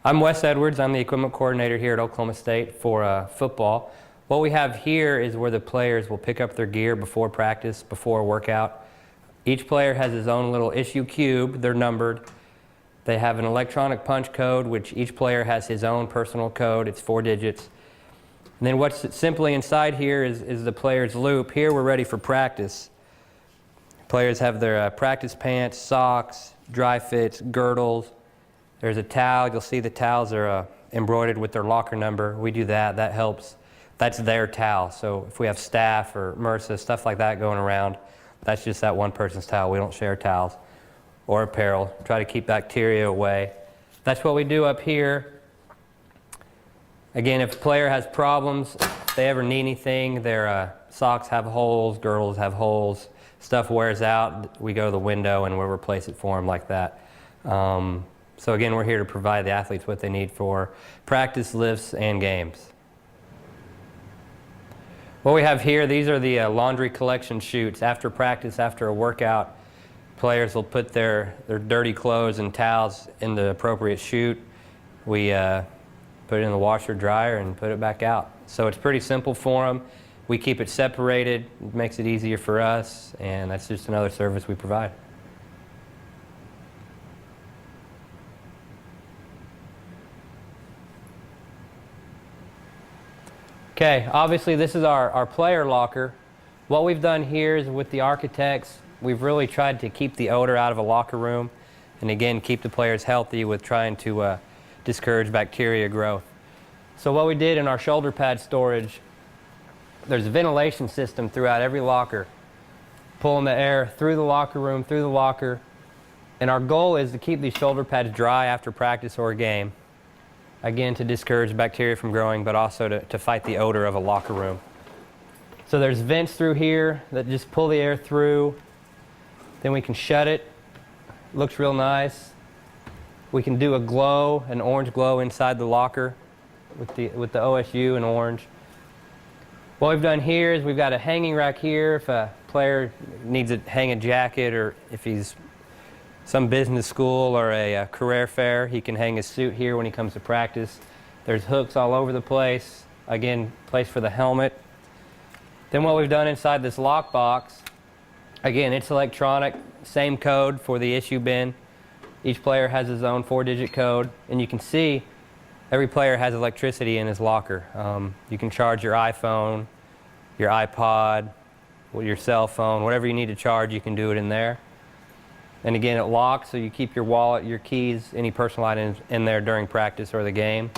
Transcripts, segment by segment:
I'm Wes Edwards. I'm the equipment coordinator here at Oklahoma State for football. What we have here is where the players will pick up their gear before practice, before a workout. Each player has his own little issue cube. They're numbered. They have an electronic punch code, which each player has his own personal code. It's 4 digits. And then what's simply inside here is the player's loop. Here we're ready for practice. Players have their practice pants, socks, dry fits, girdles. There's a towel. You'll see the towels are embroidered with their locker number. We do that. That helps. That's their towel. So if we have staff or MRSA, stuff like that going around, that's just that one person's towel. We don't share towels or apparel. Try to keep bacteria away. That's what we do up here. Again, if a player has problems, if they ever need anything, their socks have holes, girdles have holes, stuff wears out, we go to the window and we'll replace it for them like that. So again, we're here to provide the athletes what they need for practice, lifts, and games. What we have here, these are the laundry collection chutes. After practice, after a workout, players will put their dirty clothes and towels in the appropriate chute. We put it in the washer dryer and put it back out. So it's pretty simple for them. We keep it separated. It makes it easier for us, and that's just another service we provide. Okay, obviously this is our player locker. What we've done here is with the architects, we've really tried to keep the odor out of a locker room and again keep the players healthy with trying to discourage bacteria growth. So what we did in our shoulder pad storage, there's a ventilation system throughout every locker, pulling the air through the locker room, through the locker, and our goal is to keep these shoulder pads dry after practice or a game. Again, to discourage bacteria from growing, but also to fight the odor of a locker room. So there's vents through here that just pull the air through. Then we can shut it. Looks real nice. We can do a glow, an orange glow inside the locker with the OSU in orange. What we've done here is we've got a hanging rack here if a player needs to hang a jacket, or if he's some business school or a career fair, he can hang his suit here when he comes to practice. There's hooks all over the place. Again, place for the helmet. Then what we've done inside this lock box, again, it's electronic, same code for the issue bin. Each player has his own 4-digit code, and you can see every player has electricity in his locker. You can charge your iPhone, your iPod, your cell phone, whatever you need to charge, you can do it in there. And again, it locks, so you keep your wallet, your keys, any personal items in there during practice or the game.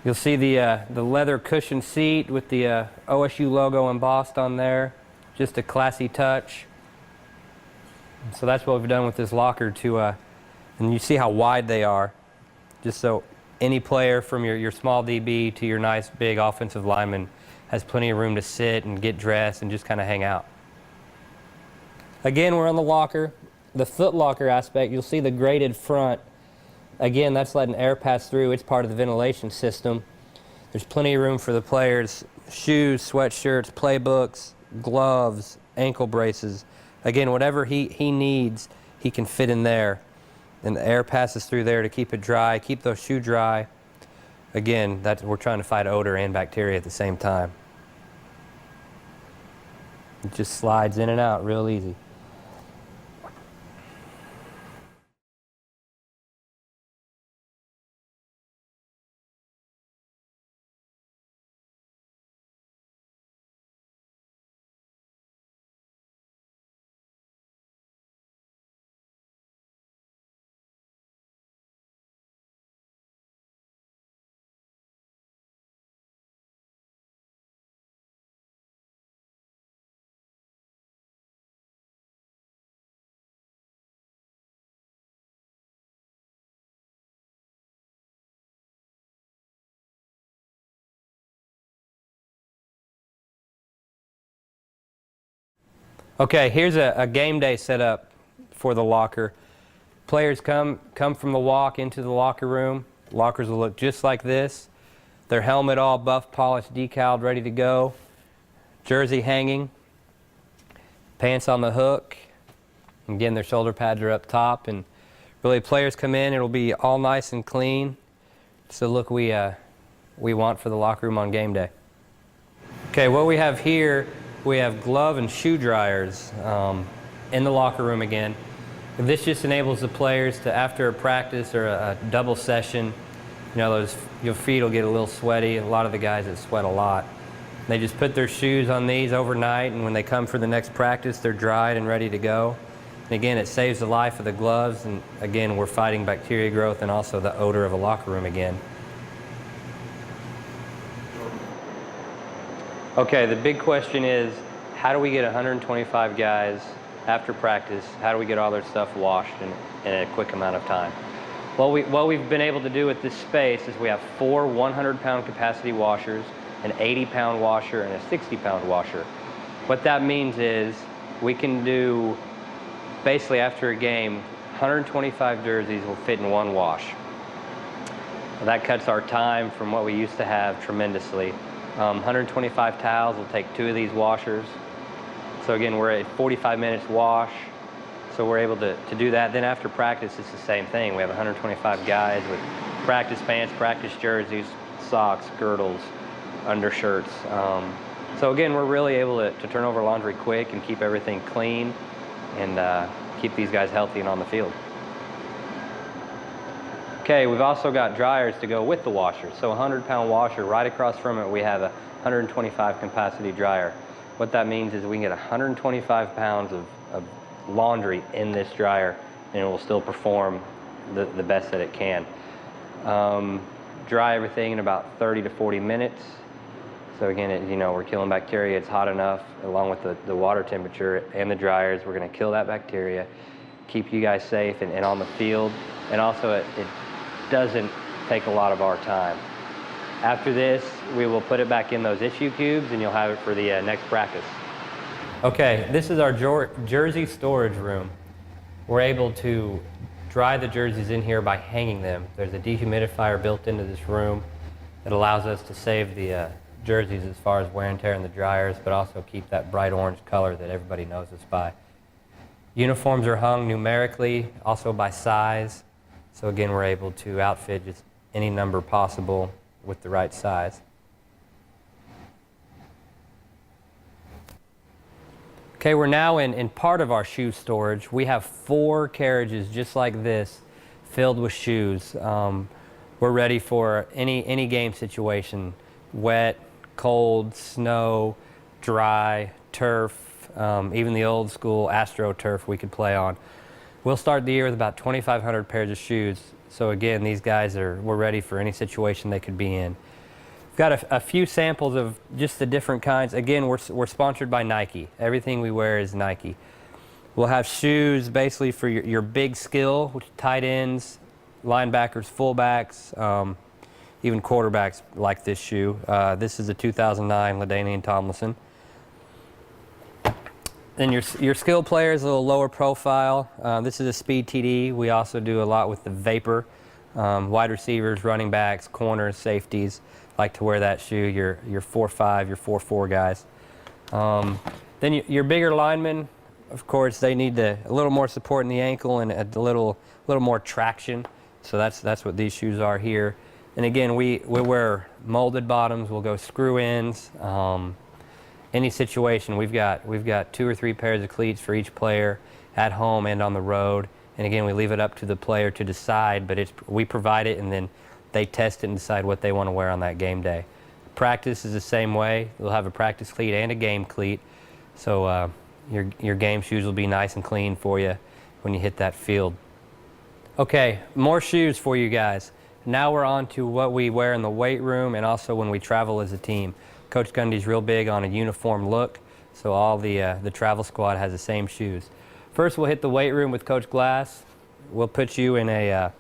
You'll see the leather cushion seat with the OSU logo embossed on there. Just a classy touch. So that's what we've done with this locker and you see how wide they are. Just so any player from your small DB to your nice big offensive lineman has plenty of room to sit and get dressed and just kind of hang out. Again, we're on the locker. The foot locker aspect, you'll see the graded front. Again, that's letting air pass through. It's part of the ventilation system. There's plenty of room for the players' shoes, sweatshirts, playbooks, gloves, ankle braces. Again, whatever he needs, he can fit in there. And the air passes through there to keep it dry, keep those shoes dry. Again, we're trying to fight odor and bacteria at the same time. It just slides in and out real easy. Okay, here's a game day setup for the locker. Players come from the walk into the locker room. Lockers will look just like this. Their helmet all buff, polished, decaled, ready to go. Jersey hanging. Pants on the hook. Again, their shoulder pads are up top and Really, players come in, it'll be all nice and clean. So look, we want for the locker room on game day. Okay, what we have here, we have glove and shoe dryers in the locker room again. This just enables the players to, after a practice or a double session, your feet will get a little sweaty. A lot of the guys that sweat a lot. They just put their shoes on these overnight, and when they come for the next practice, they're dried and ready to go. And again, it saves the life of the gloves, and again, we're fighting bacteria growth and also the odor of a locker room again. Okay, the big question is, how do we get 125 guys after practice? How do we get all their stuff washed in a quick amount of time? Well, what we've been able to do with this space is we have 4 100-pound capacity washers, an 80-pound washer, and a 60-pound washer. What that means is we can do, basically after a game, 125 jerseys will fit in one wash. Well, that cuts our time from what we used to have tremendously. 125 towels will take 2 of these washers. So again, we're at 45 minutes wash. So we're able to do that. Then after practice, it's the same thing. We have 125 guys with practice pants, practice jerseys, socks, girdles, undershirts. So again, we're really able to turn over laundry quick and keep everything clean and keep these guys healthy and on the field. Okay, we've also got dryers to go with the washer. So a 100-pound washer, right across from it, we have a 125 capacity dryer. What that means is we can get 125 pounds of laundry in this dryer, and it will still perform the best that it can. Dry everything in about 30 to 40 minutes. So again, we're killing bacteria. It's hot enough, along with the water temperature and the dryers. We're going to kill that bacteria, keep you guys safe and on the field, and also it doesn't take a lot of our time. After this, we will put it back in those issue cubes, and you'll have it for the next practice. Okay, this is our jersey storage room. We're able to dry the jerseys in here by hanging them. There's a dehumidifier built into this room that allows us to save the jerseys as far as wear and tear in the dryers, but also keep that bright orange color that everybody knows us by. Uniforms are hung numerically, also by size. So again, we're able to outfit just any number possible with the right size. Okay, we're now in part of our shoe storage. We have 4 carriages just like this filled with shoes. We're ready for any game situation, wet, cold, snow, dry, turf, even the old school AstroTurf we could play on. We'll start the year with about 2,500 pairs of shoes. So again, these guys we're ready for any situation they could be in. We've got a few samples of just the different kinds. Again, we're sponsored by Nike. Everything we wear is Nike. We'll have shoes basically for your big skill, which tight ends, linebackers, fullbacks, even quarterbacks like this shoe. This is a 2009 LaDainian Tomlinson. Then your skill player is a little lower profile. This is a Speed TD. We also do a lot with the Vapor. Wide receivers, running backs, corners, safeties like to wear that shoe. Your 4.5, your 4.4 guys. Then your bigger linemen, of course, they need a little more support in the ankle and a little more traction. So that's what these shoes are here. And again, we wear molded bottoms. We'll go screw ins. Any situation, we've got 2 or 3 pairs of cleats for each player at home and on the road. And again, we leave it up to the player to decide, but we provide it, and then they test it and decide what they want to wear on that game day. Practice is the same way. We'll have a practice cleat and a game cleat. So your game shoes will be nice and clean for you when you hit that field. Okay, more shoes for you guys. Now we're on to what we wear in the weight room and also when we travel as a team. Coach Gundy's real big on a uniform look, so all the travel squad has the same shoes. First, we'll hit the weight room with Coach Glass. We'll put you in a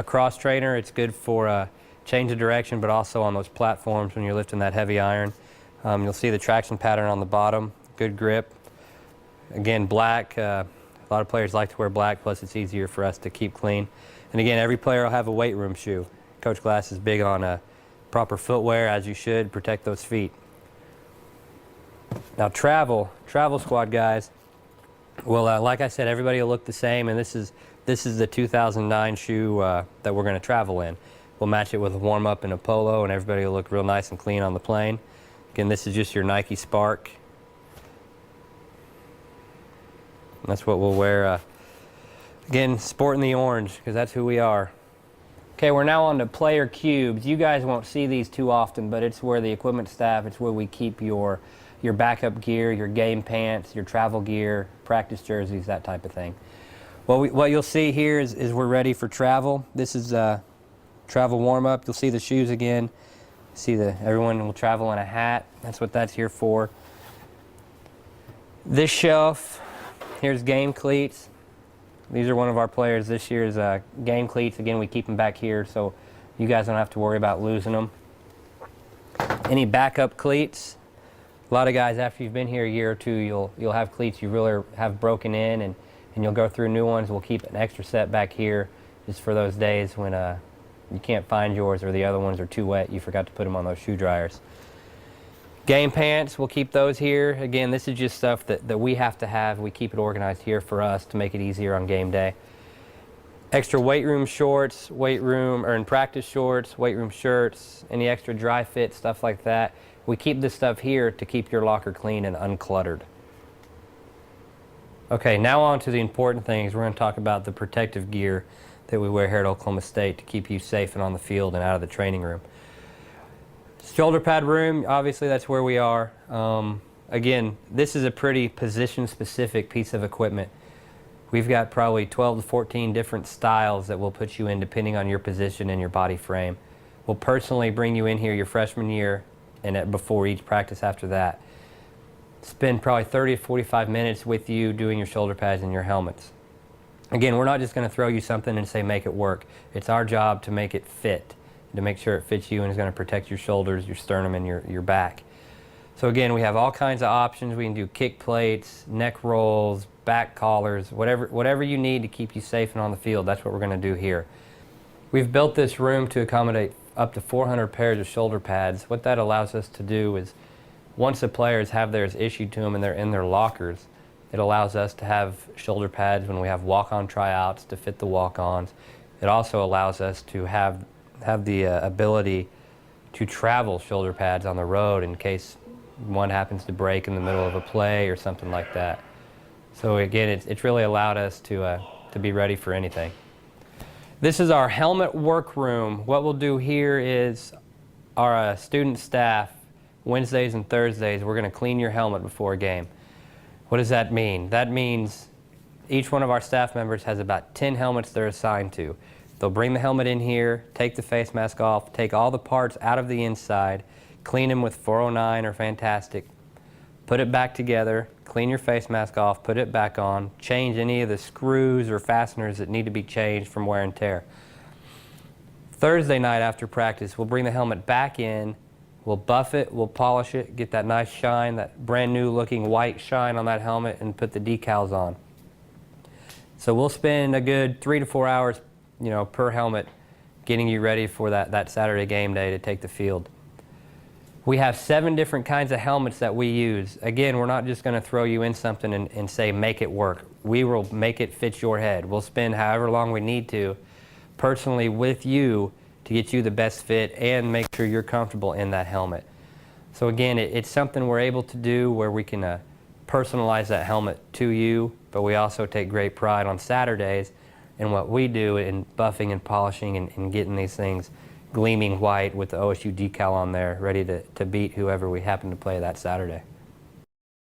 cross trainer. It's good for change of direction, but also on those platforms when you're lifting that heavy iron. You'll see the traction pattern on the bottom, good grip. Again, black. A lot of players like to wear black, plus it's easier for us to keep clean. And again, every player will have a weight room shoe. Coach Glass is big on proper footwear, as you should, protect those feet. Now travel squad guys, well, like I said, everybody will look the same, and this is This is the 2009 shoe that we're going to travel in. We'll match it with a warm-up and a polo, and everybody will look real nice and clean on the plane. Again, this is just your Nike Spark. And that's what we'll wear. Again, sporting the orange, because that's who we are. Okay, we're now on to player cubes. You guys won't see these too often, but it's where the equipment staff, it's where we keep your backup gear, your game pants, your travel gear, practice jerseys, that type of thing. What you'll see here is we're ready for travel. This is travel warm-up. You'll see the shoes again. See everyone will travel in a hat. That's what that's here for. This shelf, here's game cleats. These are one of our players this year's game cleats. Again, we keep them back here so you guys don't have to worry about losing them. Any backup cleats. A lot of guys, after you've been here a year or two, you'll have cleats you really have broken in, and you'll go through new ones. We'll keep an extra set back here just for those days when you can't find yours or the other ones are too wet. You forgot to put them on those shoe dryers. Game pants, we'll keep those here. Again, this is just stuff that we have to have. We keep it organized here for us to make it easier on game day. Extra weight room shorts, and practice shorts, weight room shirts, any extra dry fit, stuff like that. We keep this stuff here to keep your locker clean and uncluttered. Okay, now on to the important things. We're going to talk about the protective gear that we wear here at Oklahoma State to keep you safe and on the field and out of the training room. Shoulder pad room, obviously that's where we are. Again, this is a pretty position-specific piece of equipment. We've got probably 12 to 14 different styles that we'll put you in depending on your position and your body frame. We'll personally bring you in here your freshman year and before each practice after that. Spend probably 30 to 45 minutes with you doing your shoulder pads and your helmets. Again, we're not just going to throw you something and say make it work. It's our job to make it fit, to make sure it fits you and is going to protect your shoulders, your sternum, and your back. So again, we have all kinds of options. We can do kick plates, neck rolls, back collars, whatever you need to keep you safe and on the field. That's what we're going to do here. We've built this room to accommodate up to 400 pairs of shoulder pads. What that allows us to do is once the players have theirs issued to them and they're in their lockers, it allows us to have shoulder pads when we have walk-on tryouts to fit the walk-ons. It also allows us to have the ability to travel shoulder pads on the road in case one happens to break in the middle of a play or something like that. So again, it's really allowed us to be ready for anything. This is our helmet workroom. What we'll do here is our student staff, Wednesdays and Thursdays, we're going to clean your helmet before a game. What does that mean? That means each one of our staff members has about 10 helmets they're assigned to. They'll bring the helmet in here, take the face mask off, take all the parts out of the inside, clean them with 409 or Fantastic, put it back together, clean your face mask off, put it back on, change any of the screws or fasteners that need to be changed from wear and tear. Thursday night after practice, we'll bring the helmet back in, we'll buff it, we'll polish it, get that nice shine, that brand new looking white shine on that helmet, and put the decals on. So we'll spend a good 3 to 4 hours per helmet getting you ready for that Saturday game day to take the field. We have 7 different kinds of helmets that we use. Again, we're not just going to throw you in something and say make it work. We will make it fit your head. We'll spend however long we need to personally with you to get you the best fit and make sure you're comfortable in that helmet. So again, it's something we're able to do where we can personalize that helmet to you, but we also take great pride on Saturdays in what we do in buffing and polishing and getting these things gleaming white with the OSU decal on there, ready to beat whoever we happen to play that Saturday.